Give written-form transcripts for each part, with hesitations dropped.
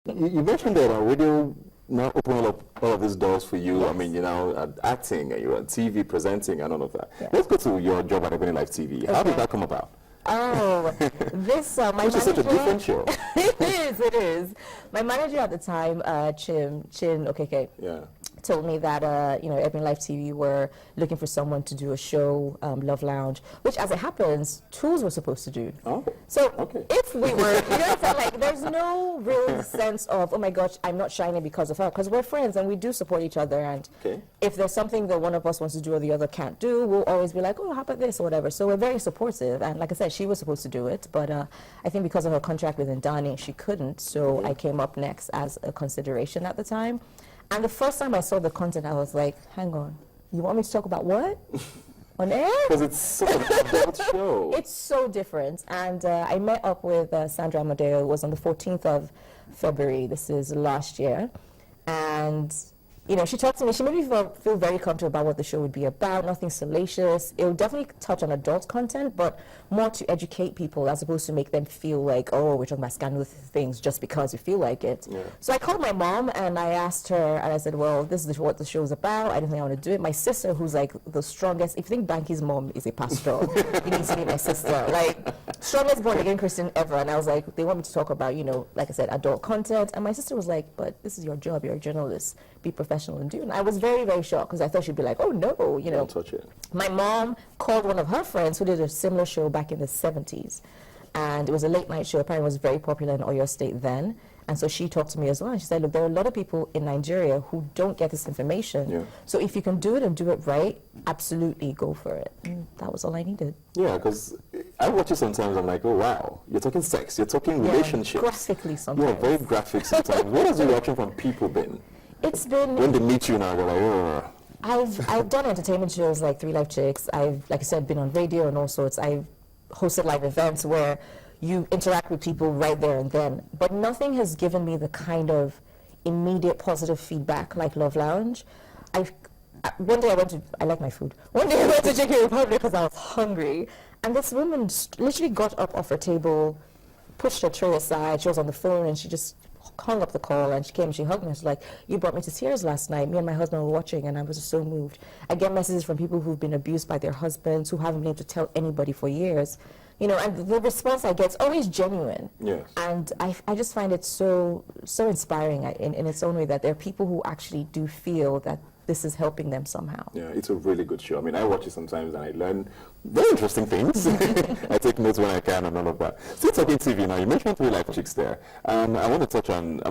You mentioned that radio now open up all of these doors for you. Yes. I mean, acting, and you're on TV, presenting, and all of that. Yeah. Let's go to your job at Ebony Life TV. How did that come about? Oh, this, my Which manager... is such a different show. It is. My manager at the time, Chin Okeke, Yeah. told me that, Ebony Life TV were looking for someone to do a show, Love Lounge, which, as it happens, Tools were supposed to do. Oh, so okay. if we were, like, there's no real sense of, oh my gosh, I'm not shining because of her, because we're friends and we do support each other. And if there's something that one of us wants to do or the other can't do, we'll always be like, oh, how about this or whatever. So we're very supportive. And like I said, she was supposed to do it, but I think because of her contract with Ndani, she couldn't. So I came up next as a consideration at the time. And the first time I saw the content, I was like, hang on, you want me to talk about what? On air? Because it's such an adult show. It's so different. And I met up with Sandra Amadeo. It was on the 14th of February. This is last year. And, she talked to me. She made me feel very comfortable about what the show would be about. Nothing salacious. It would definitely touch on adult content, but more to educate people as opposed to make them feel like, oh, we're talking about scandalous things just because we feel like it. Yeah. So I called my mom and I asked her, and I said, well, this is what the show's about. I don't think I want to do it. My sister, who's like the strongest, if you think Banky's mom is a pastor, you need to meet my sister. Like, strongest born-again Christian ever. And I was like, they want me to talk about, like I said, adult content. And my sister was like, but this is your job. You're a journalist. Be professional and do. And I was very, very shocked because I thought she'd be like, oh, no, Don't touch it. My mom called one of her friends who did a similar show back in the 70s. And it was a late night show. Apparently it was very popular in Oyo State then. And so she talked to me as well. And she said, look, there are a lot of people in Nigeria who don't get this information. Yeah. So if you can do it and do it right, absolutely go for it. And that was all I needed. Yeah, because I watch it sometimes, I'm like, oh, wow, you're talking sex, you're talking relationships. Graphically sometimes. Yeah, very graphic sometimes. What has the reaction from people been? It's been... When they meet you now, they're like, oh. I've done entertainment shows like Three Live Chicks. I've, like I said, been on radio and all sorts. I've hosted live events where you interact with people right there and then. But nothing has given me the kind of immediate positive feedback like Love Lounge. One day I like my food. One day I went to Chicken Republic because I was hungry. And this woman literally got up off her table, pushed her tray aside. She was on the phone and she just hung up the call and she came and she hugged me. She's like, you brought me to tears last night. Me and my husband were watching and I was just so moved. I get messages from people who've been abused by their husbands, who haven't been able to tell anybody for years. And the response I get is always genuine. Yes. And I just find it so inspiring in its own way that there are people who actually do feel that this is helping them somehow. Yeah, it's a really good show. I mean, I watch it sometimes and I learn very interesting things. I take notes when I can and all of that. Still talking TV now, you mentioned Three Live Chicks there. I want to touch on,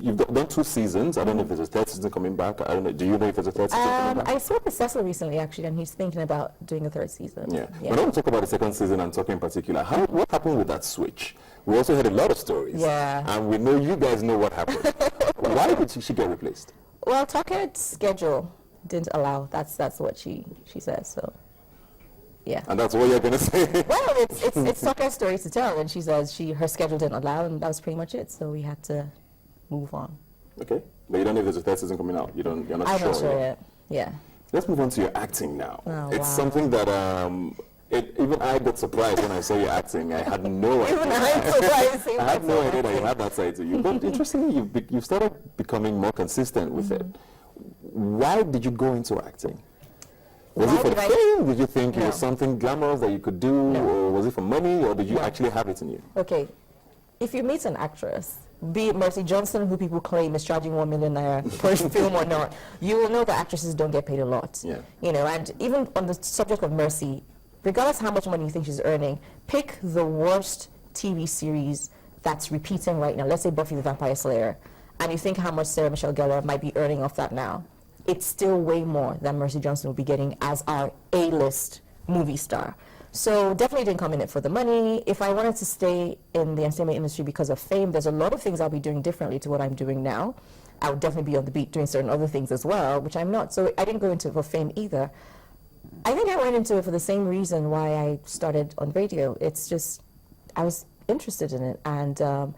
you've done 2 seasons. I don't know if there's a 3rd season coming back. I don't know. Do you know if there's a 3rd season coming back? I spoke with Cecil recently, actually, and he's thinking about doing a 3rd season. Yeah. But I want to talk about the 2nd season and talking in particular. What happened with that switch? We also heard a lot of stories. Yeah. And we know you guys know what happened. Why did she get replaced? Well, Tucker's schedule didn't allow. That's what she says. So, yeah. And that's what you're gonna say. Well, it's Tucker's story to tell, and she says her schedule didn't allow, and that was pretty much it. So we had to move on. Okay, but you don't know if there's a 3rd season coming out. You're not sure. I'm not sure yet. Yeah. Let's move on to your acting now. Oh, it's something that even I got surprised when I saw you acting. I had no idea. Even I'm surprised. I had no idea that you had that side to you. But interestingly, you've started becoming more consistent with it. Why did you go into acting? Was it for fame? Did you think it was something glamorous that you could do? Or was it for money? Or did you actually have it in you? Okay. If you meet an actress, be it Mercy Johnson, who people claim is charging $1 million per film or not, you will know that actresses don't get paid a lot. Yeah. And even on the subject of Mercy, regardless how much money you think she's earning, pick the worst TV series that's repeating right now. Let's say Buffy the Vampire Slayer. And you think how much Sarah Michelle Gellar might be earning off that now. It's still way more than Mercy Johnson will be getting as our A-list movie star. So definitely didn't come in it for the money. If I wanted to stay in the entertainment industry because of fame, there's a lot of things I'll be doing differently to what I'm doing now. I would definitely be on the beat doing certain other things as well, which I'm not. So I didn't go into it for fame either. I think I went into it for the same reason why I started on radio. It's just, I was interested in it. And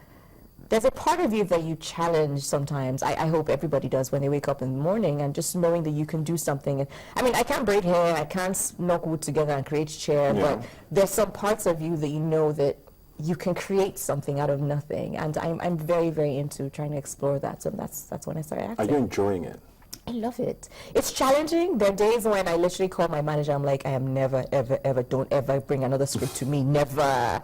there's a part of you that you challenge sometimes. I hope everybody does when they wake up in the morning, and just knowing that you can do something. And, I mean, I can't braid hair, I can't knock wood together and create chair, but there's some parts of you that you know that you can create something out of nothing, and I'm very, very into trying to explore that. So that's when I started acting. Are you enjoying it? I love it. It's challenging. There are days when I literally call my manager. I'm like, I am never, ever, ever. Don't ever bring another script to me. Never.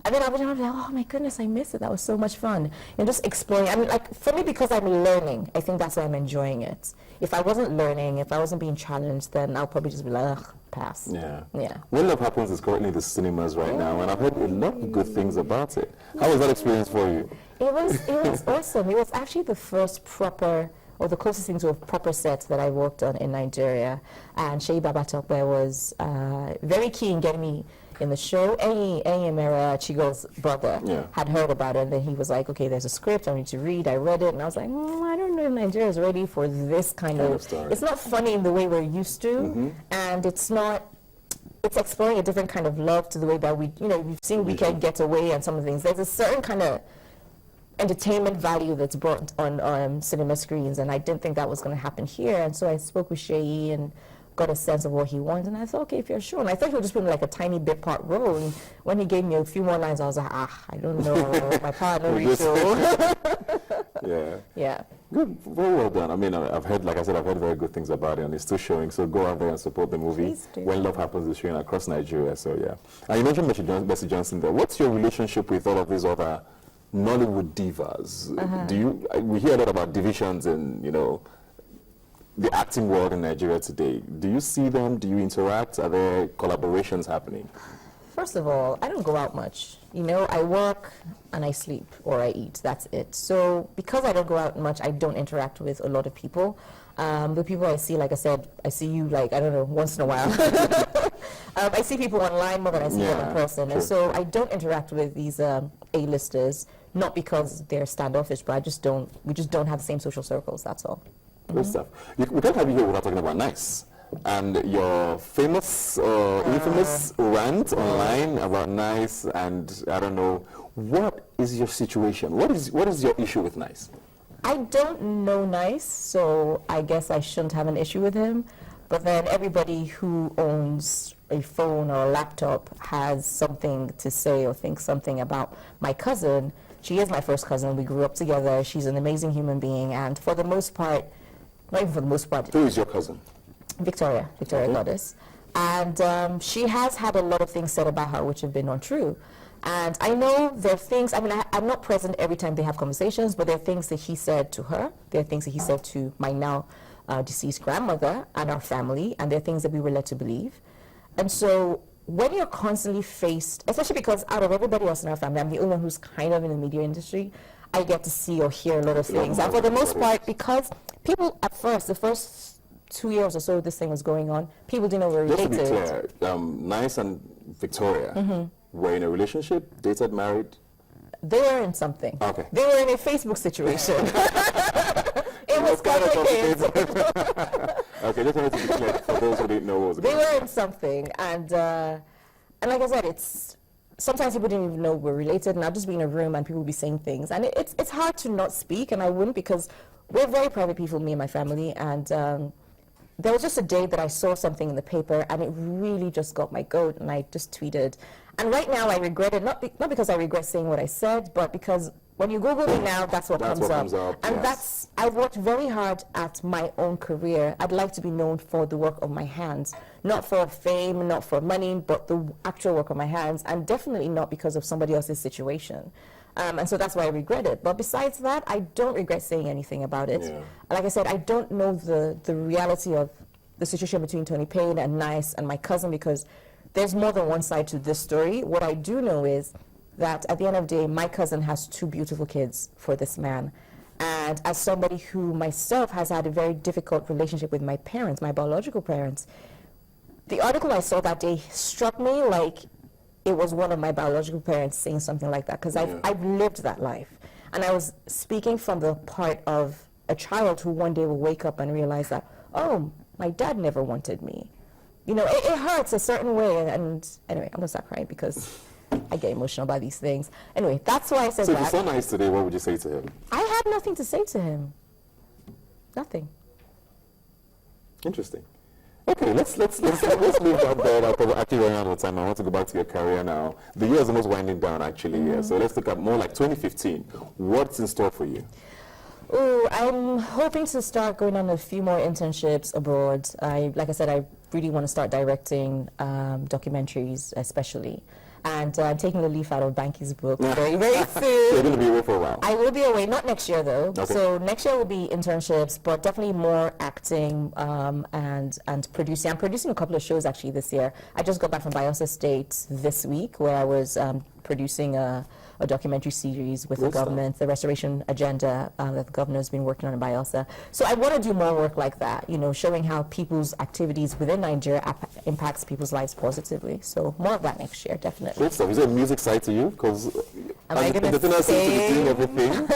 And then I was like, oh my goodness, I miss it. That was so much fun. And just exploring. I mean, like, for me, because I'm learning, I think that's why I'm enjoying it. If I wasn't learning, if I wasn't being challenged, then I'll probably just be like, ugh, pass. Yeah. Yeah. When Love Happens is currently in the cinemas right now, and I've heard a lot of good things about it. How was that experience for you? It was awesome. It was actually the first proper, or the closest thing to a proper set that I worked on in Nigeria. And Shei Babatope was very keen getting me in the show. Emera Chigo's brother had heard about it, and then he was like, okay, there's a script I need to read. I read it, and I was like, I don't know if Nigeria is ready for this kind of story. It's not funny in the way we're used to, and it's exploring a different kind of love to the way that we've seen Weekend Getaway and some of the things. There's a certain kind of entertainment value that's brought on cinema screens, and I didn't think that was going to happen here. And so I spoke with Shei and got a sense of what he wanted, and I thought, okay, if you're sure. And I thought he would just put in like a tiny bit part role, and when he gave me a few more lines, I was like, I don't know, my partner Rachel. Yeah. Yeah. Good, very well done. I mean, I've heard very good things about it, and it's still showing. So go out there and support the movie. Please do. When Love Happens is showing across Nigeria. So yeah. And you mentioned Bessie Johnson there. What's your relationship with all of these other Nollywood divas? We hear a lot about divisions and the acting world in Nigeria today. Do you see them? Do you interact? Are there collaborations happening? First of all, I don't go out much. I work and I sleep or I eat. That's it. So because I don't go out much, I don't interact with a lot of people. The people I see, like I said, I see you once in a while. I see people online more than I see them in person. True. And so I don't interact with these A-listers, not because they're standoffish, but we just don't have the same social circles, that's all. Good stuff. We can't have you here without talking about Nice. And your famous, infamous rant online about Nice, and I don't know, what is your situation? What is your issue with Nice? I don't know Nice, so I guess I shouldn't have an issue with him. But then everybody who owns a phone or a laptop has something to say or thinks something about my cousin. She is my first cousin. We grew up together. She's an amazing human being, and for the most part, not even for the most part. Who is your cousin? Victoria Godis. And she has had a lot of things said about her which have been untrue. And I know there are things, I'm not present every time they have conversations, but there are things that he said to her. There are things that he said to my now deceased grandmother and our family, and there are things that we were led to believe. And so when you're constantly faced, especially because out of everybody else in our family, I'm the only one who's kind of in the media industry, I get to see or hear a lot of things. And for the most part, because people at first, the first 2 years or so this thing was going on, people didn't know we were related. Just to be clear, Nice and Victoria were in a relationship, dated, married? They were in something. Okay. They were in a Facebook situation. It was complicated. Okay, just wanted to be clear for those who didn't know what was going on. They were in something, and like I said, sometimes people didn't even know we're related, and I'll just be in a room and people will be saying things, and it's hard to not speak, and I wouldn't, because we're very private people, me and my family, and there was just a day that I saw something in the paper, and it really just got my goat, and I just tweeted. And right now I regret it, not because I regret saying what I said, but because when you Google me now, that's what comes up. And yes. I've worked very hard at my own career. I'd like to be known for the work of my hands, not for fame, not for money, but the actual work of my hands, and definitely not because of somebody else's situation. And so that's why I regret it. But besides that, I don't regret saying anything about it. Yeah. Like I said, I don't know the reality of the situation between Tony Payne and Nice and my cousin, because there's more than one side to this story. What I do know is that at the end of the day, my cousin has 2 beautiful kids for this man. And as somebody who myself has had a very difficult relationship with my parents, my biological parents, the article I saw that day struck me like it was one of my biological parents saying something like that, because I've lived that life. And I was speaking from the part of a child who one day will wake up and realize that, oh, my dad never wanted me. It hurts a certain way. And anyway, I'm going to stop crying because I get emotional by these things. Anyway, that's why I said so that. So if you saw Nice today, what would you say to him? I had nothing to say to him. Nothing. Interesting. Okay, let's leave that there. Because actually running out of time. I want to go back to your career now. The year is almost winding down, actually. Yeah. So let's look at more like 2015. What's in store for you? Oh, I'm hoping to start going on a few more internships abroad. Like I said, I really want to start directing documentaries, especially. And I'm taking a leaf out of Banky's book very, very soon. So you're going to be away for a while? I will be away, not next year though. Okay. So next year will be internships, but definitely more acting and producing. I'm producing a couple of shows actually this year. I just got back from Bayelsa State this week where I was producing a documentary series with the government, the restoration agenda that the governor has been working on in Bayelsa. So I want to do more work like that, you know, showing how people's activities within Nigeria impacts people's lives positively. So more of that next year, definitely. Great stuff. Is there a music side to you? Because am I going to be doing everything.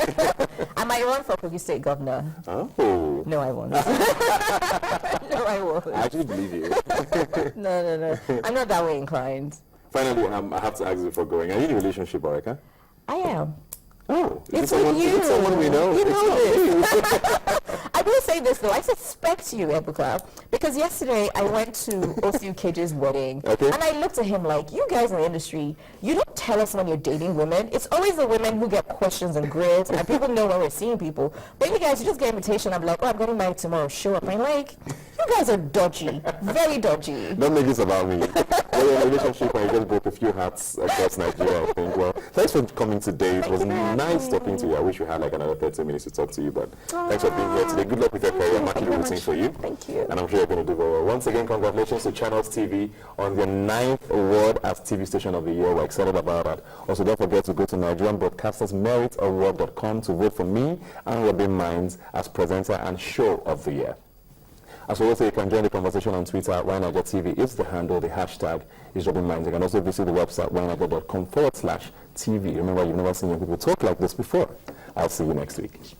I might run for Kogi State governor. Oh. No, I won't. No, I won't. I actually believe you. No. I'm not that way inclined. Finally, I have to ask you before going. Are you in a relationship, Oreka? I am. Oh, it's with you. It's someone we know. You know this. I will say this though, I suspect you, Ebuka, because yesterday I went to Osu KJ's wedding, and I looked at him like, you guys in the industry, you don't tell us when you're dating women. It's always the women who get questions and grills, and people know when we're seeing people. But you guys, you just get an invitation, I'm like, oh, I'm getting married tomorrow, show up. I'm like, you guys are dodgy, very dodgy. Don't make this about me. We're in a relationship and you just broke a few hearts across Nigeria, I think. Well, thanks for coming today. It was nice talking to you. I wish we had like another 30 minutes to talk to you, but thanks for being here today. Good luck with your career. I'm actually rooting for you. Thank you. And I'm sure you're going to do very well. Once again, congratulations to Channels TV on their 9th award as TV Station of the Year. We're excited about that. Also, don't forget to go to Nigerian Broadcasters MeritAward.com to vote for me and Robin Mines as presenter and show of the year. As always, you can join the conversation on Twitter at YNigerTV. It's the handle, the hashtag is Robin Minds. You can also visit the website yniger.com/TV. Remember, you've never seen young people talk like this before. I'll see you next week.